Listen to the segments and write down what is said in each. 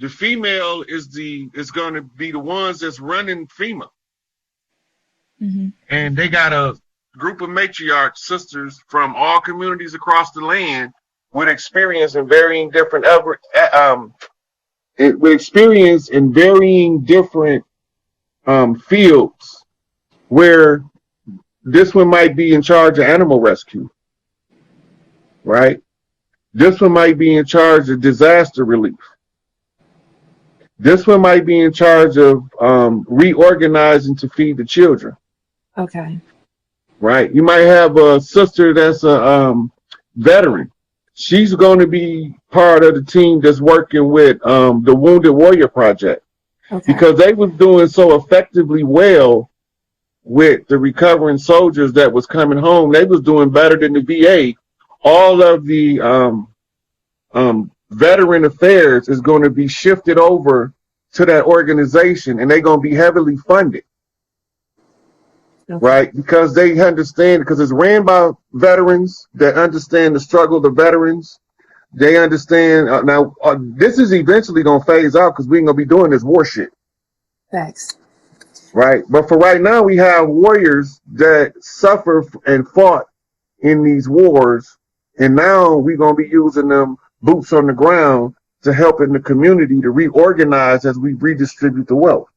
The female is going to be the ones that's running FEMA. Mm-hmm. And they got a group of matriarch sisters from all communities across the land with experience in varying different fields, where this one might be in charge of animal rescue, right? This one might be in charge of disaster relief. This one might be in charge of reorganizing to feed the children. Okay. Right. You might have a sister that's a veteran. She's going to be part of the team that's working with the Wounded Warrior Project. Okay. Because they was doing so effectively well with the recovering soldiers that was coming home. They was doing better than the VA. All of the veteran affairs is going to be shifted over to that organization, and they're going to be heavily funded. Okay. Right? Because they understand, because it's ran by veterans that understand the struggle of the veterans. They understand. This is eventually going to phase out because we ain't going to be doing this war shit. Thanks. Right? But for right now, we have warriors that suffer and fought in these wars, and now we're going to be using them boots on the ground to help in the community to reorganize as we redistribute the wealth.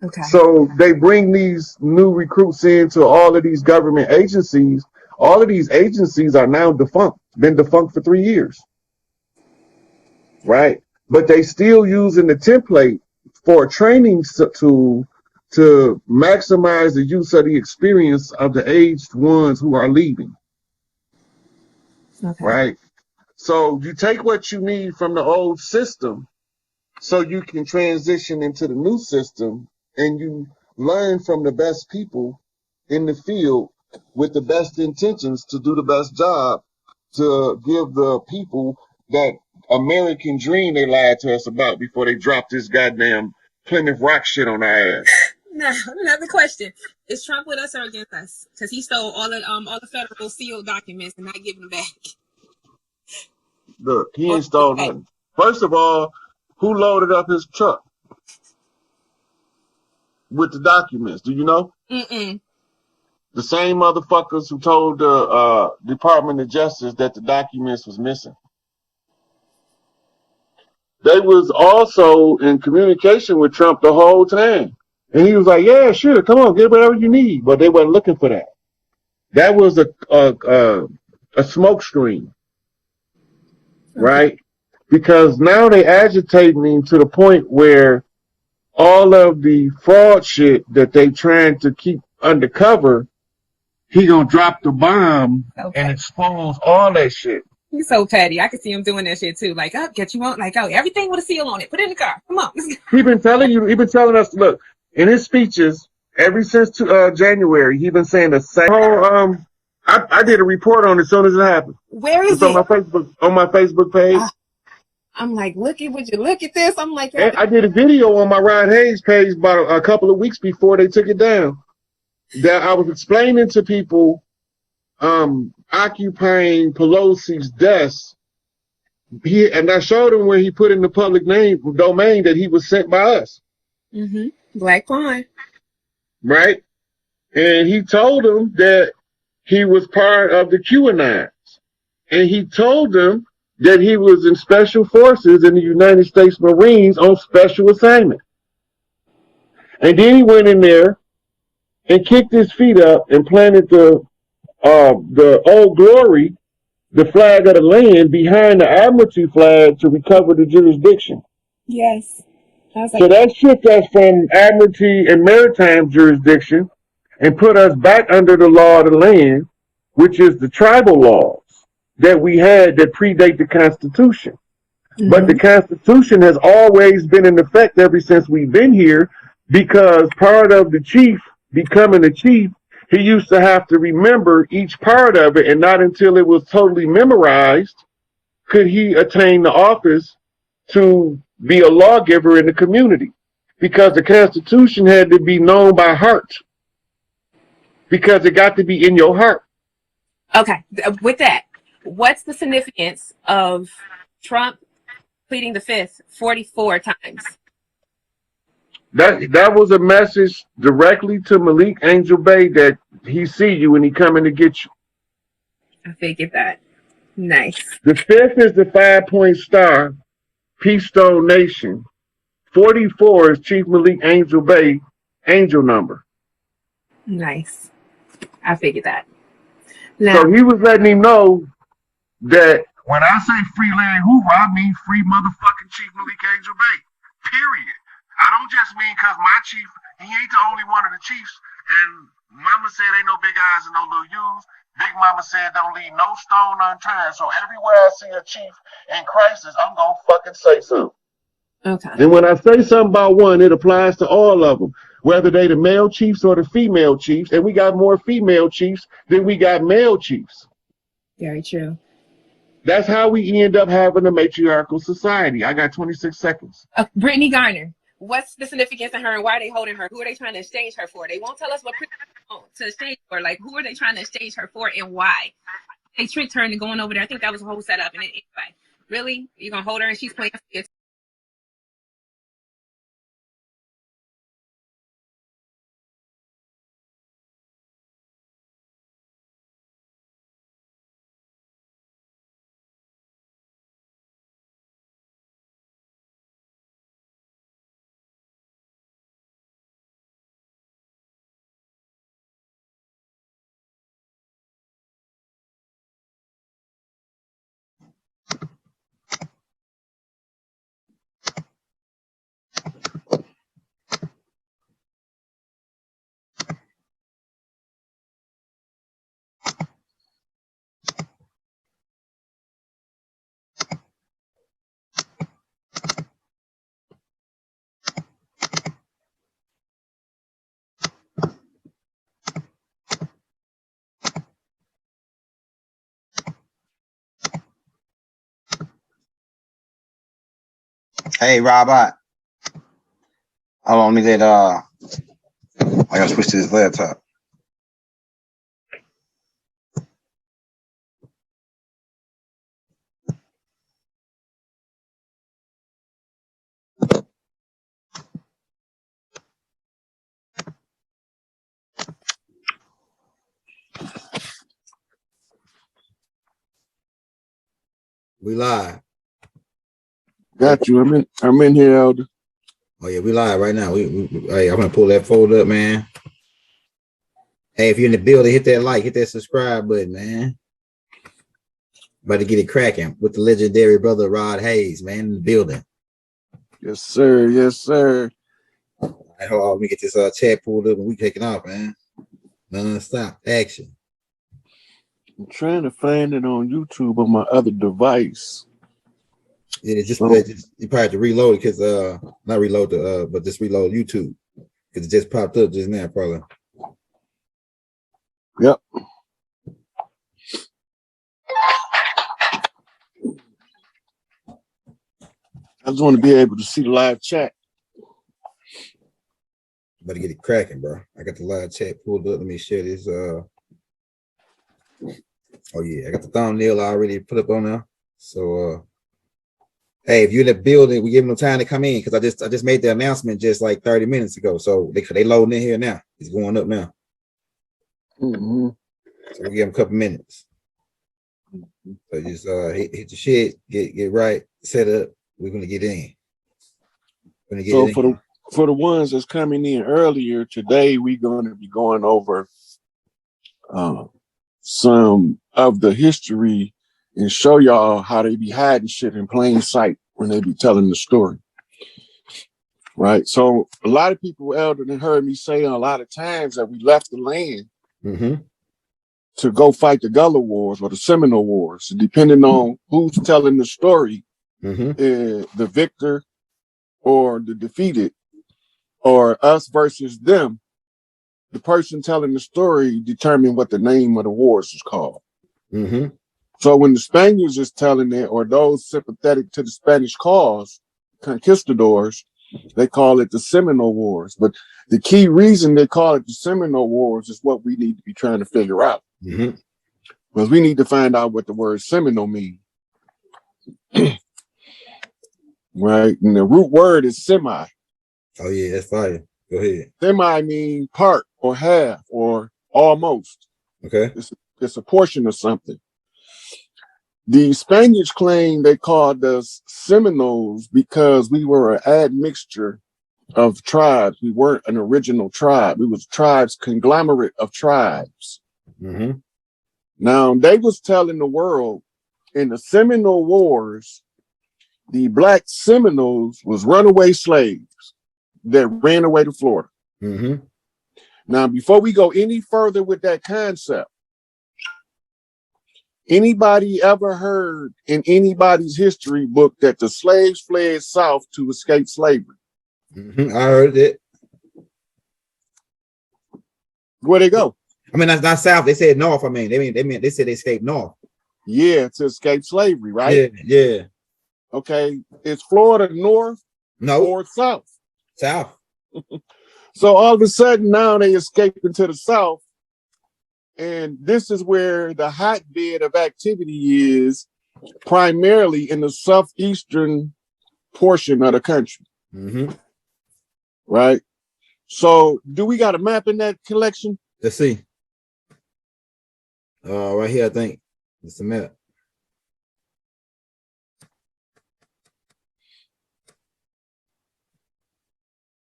Okay. So they bring these new recruits into all of these government agencies. All of these agencies are now defunct, been defunct for 3 years. Right? But they still using the template for a training tool to maximize the use of the experience of the aged ones who are leaving. Okay. Right? So you take what you need from the old system so you can transition into the new system, and you learn from the best people in the field with the best intentions to do the best job to give the people that American dream they lied to us about before they dropped this goddamn Plymouth Rock shit on our ass. Now, another question. Is Trump with us or against us? Because he stole all the federal sealed documents and not giving them back. Look, he ain't stole nothing. First of all, who loaded up his truck with the documents? Do you know? Mm-mm. The same motherfuckers who told the Department of Justice that the documents was missing. They was also in communication with Trump the whole time. And he was like, yeah, sure, come on, get whatever you need. But they wasn't looking for that. That was a smoke screen. Right? Because now they agitating him to the point where all of the fraud shit that they trying to keep undercover, he gonna drop the bomb and expose all that shit. He's so petty. I can see him doing that shit too. Like, oh, get you on, like, oh, everything with a seal on it. Put it in the car. Come on. He been telling us, look, in his speeches, ever since January, he been saying the same. I did a report on it as soon as it happened. Where is it? On my Facebook page. I'm like, would you look at this? I'm like, I did a video on my Rod Hayes page about a couple of weeks before they took it down. That I was explaining to people occupying Pelosi's desk. And I showed him where he put in the public domain that he was sent by us. Mm-hmm. Black Pine. Right? And he told them that he was part of the QAnons. And he told them that he was in special forces in the United States Marines on special assignment. And then he went in there and kicked his feet up and planted the Old Glory, the flag of the land, behind the Admiralty flag to recover the jurisdiction. Yes. So that shift us from Admiralty and maritime jurisdiction and put us back under the law of the land, which is the tribal laws that we had that predate the Constitution. Mm-hmm. But the Constitution has always been in effect ever since we've been here, because part of the chief becoming a chief, he used to have to remember each part of it, and not until it was totally memorized could he attain the office to be a lawgiver in the community, because the Constitution had to be known by heart, because it got to be in your heart. Okay, with that, what's the significance of Trump pleading the fifth 44 times. That was a message directly to Malik Angel Bay that he see you and he coming to get you. I figured that. Nice. The fifth is the 5-point star, Peace Stone Nation. 44 is Chief Malik Angel Bay angel number. Nice. I figured that. Now, So he was letting him know that when I say free Larry Hoover, I mean free motherfucking Chief Malik Angel Bay. Period. I don't just mean because my chief, he ain't the only one of the chiefs. And Mama said ain't no big eyes and no little U's. Big Mama said don't leave no stone unturned. So everywhere I see a chief in crisis, I'm going to fucking say something. okay. And when I say something about one, it applies to all of them, whether they the male chiefs or the female chiefs. And we got more female chiefs than we got male chiefs. Very true. That's how we end up having a matriarchal society. I got 26 seconds. Brittany Garner. What's the significance of her and why are they holding her? Who are they trying to exchange her for? They won't tell us what to exchange for. Like, who are they trying to exchange her for and why? They tricked her into going over there. I think that was a whole setup. And anyway, really? You're going to hold her and she's playing for you? Hey, Robert. Hold on, let me let I gotta switch to this laptop. We live. Got you. I'm in here, Elder. Oh yeah, we live right now. Hey, I'm gonna pull that folder up, man. Hey, if you're in the building, hit that like, hit that subscribe button, man. About to get it cracking with the legendary brother Rod Hayes, man, in the building. Yes, sir. Yes, sir. All right, hold on, let me get this chat pulled up and we taking off, man. Non-stop action. I'm trying to find it on YouTube on my other device. Yeah, just you probably have to reload it because not reload the but just reload YouTube because it just popped up just now, probably. Yep. I just want to be able to see the live chat. Better get it cracking, bro. I got the live chat pulled up. Let me share this. Oh yeah, I got the thumbnail already put up on there. So hey, if you're in the building, we give them time to come in because I just made the announcement just like 30 minutes ago. So they loading in here now. It's going up now. Mm-hmm. So we give them a couple minutes. So just hit your shit, get right, set up. We're gonna get in. So for the ones that's coming in earlier today, we're going to be going over some of the history and show y'all how they be hiding shit in plain sight when they be telling the story. Right. So a lot of people, Elder, than heard me say a lot of times that we left the land to go fight the Gullah Wars or the Seminal Wars, depending on who's telling the story, the victor or the defeated, or us versus them. The person telling the story determine what the name of the wars is called. So when the Spaniards is telling it, or those sympathetic to the Spanish cause, conquistadors, they call it the Seminole Wars. But the key reason they call it the Seminole Wars is what we need to be trying to figure out. Because we need to find out what the word Seminole means. right? And the root word is semi. Oh yeah, that's fire. Go ahead. Semi means part or half or almost. Okay. It's a portion of something. The Spaniards claim they called us Seminoles because we were an admixture of tribes. We weren't an original tribe. We was tribes conglomerate of tribes. Mm-hmm. Now they was telling the world in the Seminole Wars, the black Seminoles was runaway slaves that ran away to Florida. Mm-hmm. Now, before we go any further with that concept, anybody ever heard in anybody's history book that the slaves fled south to escape slavery? Mm-hmm. I heard it. Where'd they go? I mean, that's not south. They said north. I mean, they said they escaped north. Yeah, to escape slavery, right? Yeah. Okay, is Florida north or south? South. So all of a sudden now they escaping to the south, and this is where the hotbed of activity is, primarily in the southeastern portion of the country. Mm-hmm. Right? So do we got a map in that collection? Let's see. Right here, I think it's the map.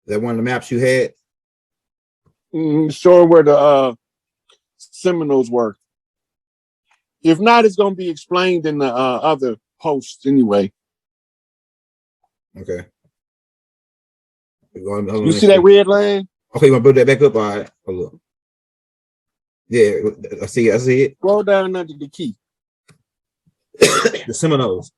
Is that one of the maps you had? Showing where the Seminoles were. If not, it's going to be explained in the other posts anyway. Okay. You see that red line? Okay, you want to build that back up? All right. Hold up. Yeah, I see it. Scroll down under the key. The Seminoles.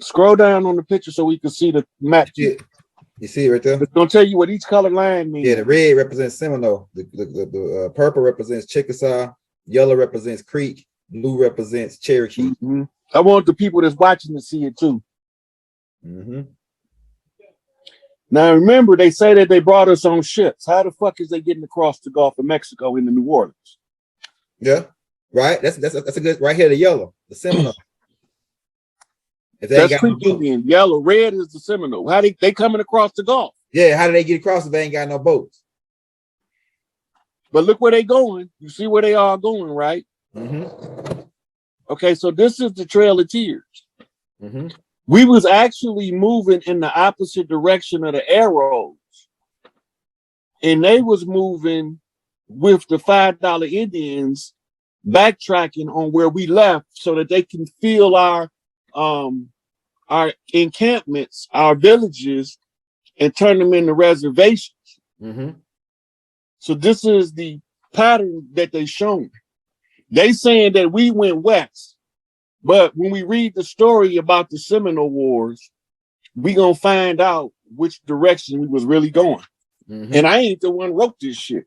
Scroll down on the picture so we can see the map. You see it right there? It's going to tell you what each color line means. Yeah, the red represents Seminole. The purple represents Chickasaw. Yellow represents Creek. Blue represents Cherokee. Mm-hmm. I want the people that's watching to see it too. Mm-hmm. Now remember, they say that they brought us on ships. How the fuck is they getting across the Gulf of Mexico into New Orleans? Yeah, right. That's a good right here. The yellow, the Seminole. If they That's ain't got Creek no boat. Indian. Yellow, red is the Seminole. How they coming across the Gulf? Yeah, how do they get across if they ain't got no boats? But look where they going. You see where they are going, right? Mm-hmm. Okay, so this is the Trail of Tears. Mm-hmm. We was actually moving in the opposite direction of the arrows, and they was moving with the $5 Indians, backtracking on where we left so that they can feel our encampments, our villages, and turn them into reservations. Mm-hmm. So this is the pattern that they shown. They saying that we went west, but when we read the story about the Seminal Wars, we gonna find out which direction we was really going. Mm-hmm. And I ain't the one wrote this shit.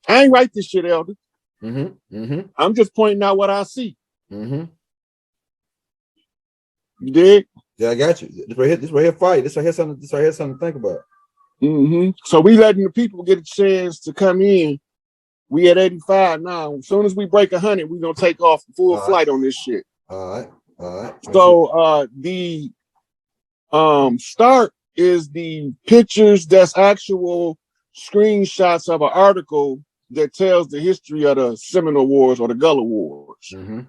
I ain't write this shit, Elder. Mm-hmm. Mm-hmm. I'm just pointing out what I see. Mm-hmm. You dig? Yeah, I got you. This right here, fight. This right here, something to think about. Mm-hmm. So we letting the people get a chance to come in. We at 85 now. As soon as we break 100, we gonna take off full flight on this shit. All right. So the start is the pictures that's actual screenshots of an article that tells the history of the Seminal Wars or the Gullah Wars. Mm-hmm.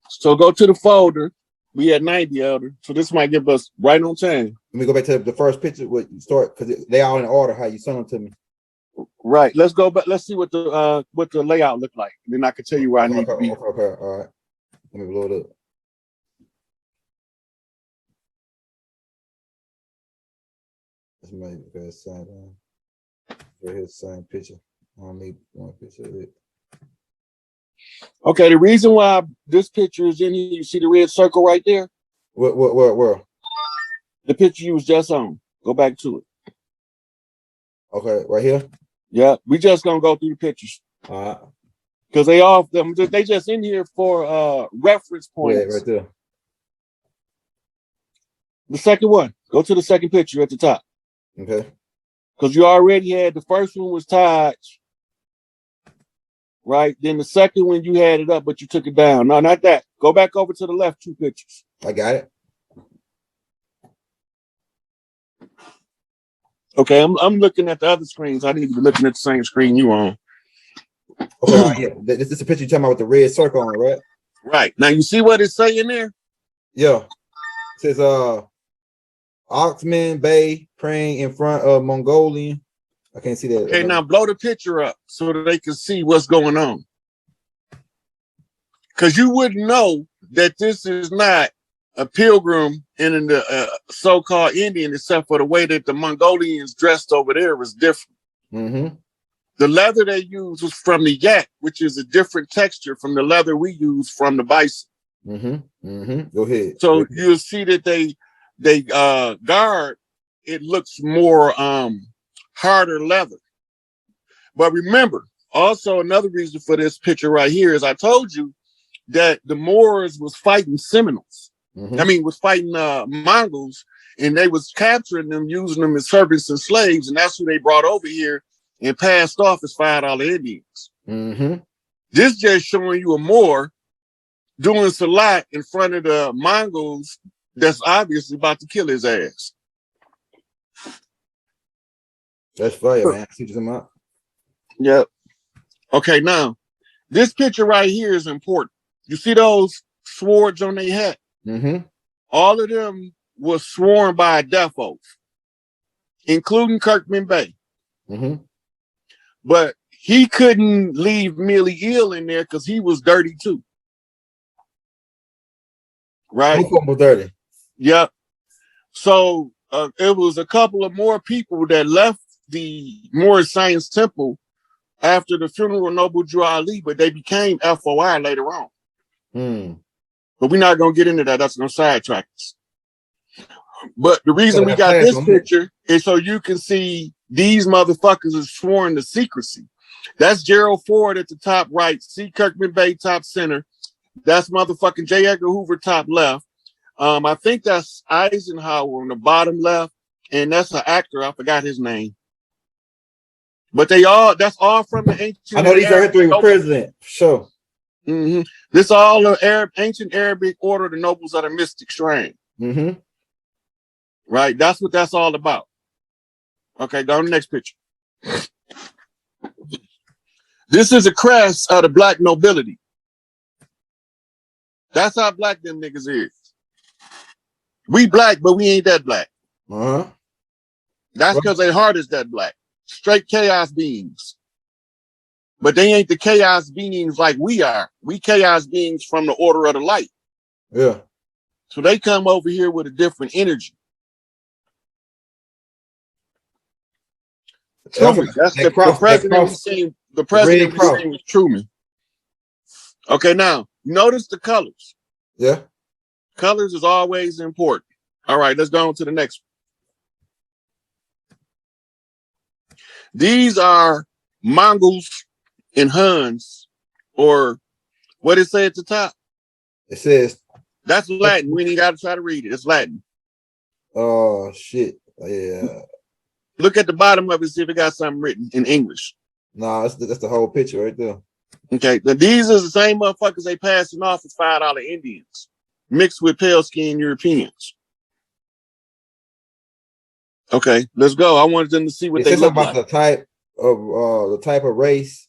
So go to the folder. We at 90, Elder. So this might give us right on time. Let me go back to the first picture. What you start because they all in order. How you sent them to me. Right. Let's go back. Let's see what the layout look like. Then I can tell you where I need to be. Okay. All right. Let me blow it up. This might be the same. Right here, same picture. I don't need one picture of it. Okay. The reason why this picture is in here, you see the red circle right there? Where? The picture you was just on. Go back to it. Okay, right here. Yeah, we just gonna go through the pictures. All right. Because they just in here for reference points. Yeah, right there. The second one. Go to the second picture at the top. Okay. Because you already had the first one was Taj. Right? Then the second one you had it up, but you took it down. No, not that. Go back over to the left 2 pictures. I got it. Okay, I'm looking at the other screens. I need to be looking at the same screen you on. Okay, yeah. This is a picture you're talking about with the red circle on it, right? Right. Now you see what it's saying there? Yeah. It says Oxman Bay praying in front of Mongolian. I can't see that. Okay, now blow the picture up so that they can see what's going on. Because you wouldn't know that this is not a pilgrim and the so-called Indian, except for the way that the Mongolians dressed over there was different. Mm-hmm. The leather they used was from the yak, which is a different texture from the leather we use from the bison. Mm-hmm. Mm-hmm. Go ahead. So you'll see that they guard, it looks more harder leather. But remember, also another reason for this picture right here is I told you that the Moors was fighting Seminoles. Mm-hmm. I mean, was fighting Mongols, and they was capturing them, using them as servants and slaves, and that's who they brought over here and passed off as $5 Indians. Mm-hmm. This just showing you a Moor doing salat in front of the Mongols that's obviously about to kill his ass. That's fire, man. See them out. Yep. Okay, now this picture right here is important. You see those swords on their hat? Mm-hmm. All of them was sworn by a death oath, including Kirkman Bay. Mm-hmm. But he couldn't leave Millie Ill in there because he was dirty too. Right? Both of them was dirty. Yep. So it was a couple of more people that left the Moorish Science Temple after the funeral of Noble Drew Ali, but they became FOI later on. But we're not going to get into that. That's going to sidetrack us. But the reason we got this picture is so you can see these motherfuckers is sworn to secrecy. That's Gerald Ford at the top right, C. Kirkman Bay top center. That's motherfucking J. Edgar Hoover top left. I think that's Eisenhower on the bottom left, and that's an actor. I forgot his name. But that's all from the ancient. I know these are three president. Sure. Mm-hmm. This all the ancient Arabic order of the nobles of the mystic shrine. Mm-hmm. Right? That's what that's all about. Okay, go on the next picture. This is a crest of the black nobility. That's how black them niggas is. We black, but we ain't that black. Uh-huh. That's because their heart is that black. Straight chaos beings. But they ain't the chaos beings like we are. We chaos beings from the order of the light. Yeah. So they come over here with a different energy. Truman, that's the president we seen. The president we seen was Truman. Okay, now notice the colors. Yeah. Colors is always important. All right, let's go on to the next one. These are Mongols and Huns, or what it say at the top? It says that's Latin. We ain't got to try to read it. It's Latin. Oh shit! Yeah. Look at the bottom of it. See if it got something written in English. No, that's the whole picture right there. Okay, now these are the same motherfuckers they passing off as $5 Indians, mixed with pale skinned Europeans. Okay, let's go. I wanted them to see what they look like. The type of race.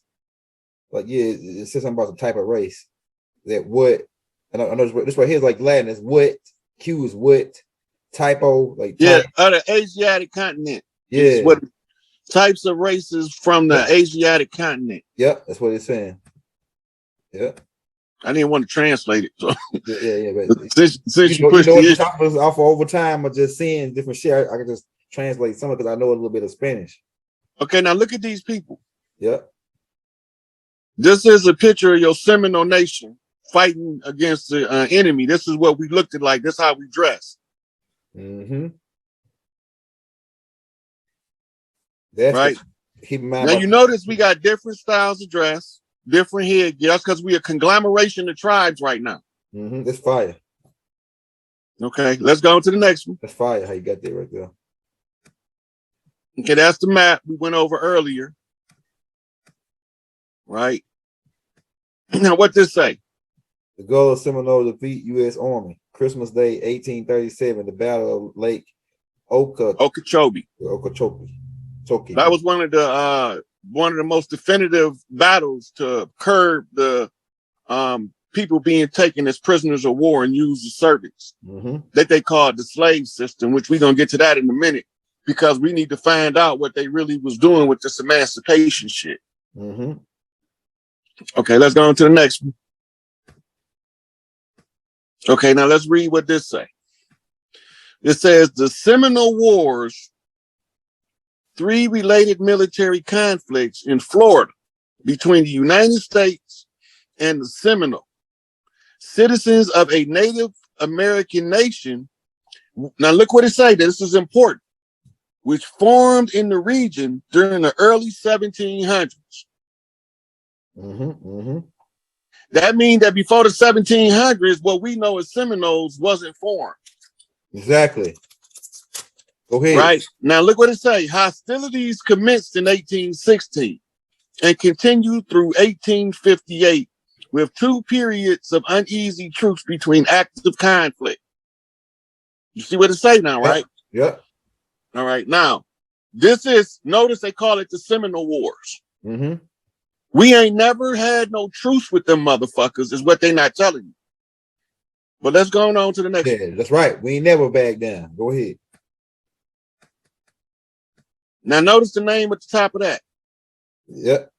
Like it says something about the type of race. That what, and I know this right here is like Latin. Is what, Q is what, typo like yeah, the Asiatic continent. Yeah, what types of races from the Asiatic continent. Yep, that's what it's saying. Yep. I didn't want to translate it. So. Yeah. But since you pushed the issue off over time of just seeing different shit, I can just translate some of it because I know a little bit of Spanish. Okay, now look at these people. Yep. This is a picture of your Seminole nation fighting against the enemy. This is what we looked at like. This is how we dress. Mm-hmm. That's right. Keep in mind. Now you notice we got different styles of dress, different headgear. That's because we a conglomeration of tribes right now. Mm-hmm. That's fire. Okay, let's go on to the next one. That's fire. How you got that right there? Okay, that's the map we went over earlier. Right. Now, what this say? The goal of Seminole to defeat U.S. Army. Christmas Day, 1837. The Battle of Lake Okeechobee. okay. That was one of the most definitive battles to curb the people being taken as prisoners of war and used as servants that they called the slave system, which we're gonna get to that in a minute, because we need to find out what they really was doing with this emancipation shit. Okay, let's go on to the next one. Okay, now let's read what this say. It says the Seminal Wars, 3 related military conflicts in Florida between the United States and the Seminole, citizens of a Native American nation. Now look what it say. This is important. Which formed in the region during the early 1700s. That means that before the 1700s, what we know as Seminoles wasn't formed. Exactly. Go ahead. Right. Now look what it say. Hostilities commenced in 1816 and continued through 1858 with 2 periods of uneasy truce between active conflict. You see what it say now, right? Yep. All right. Now, this is, notice they call it the Seminal Wars. We ain't never had no truce with them motherfuckers, is what they not telling you. But let's go on to the next one. That's right. We ain't never back down. Go ahead. Now, notice the name at the top of that. Yep.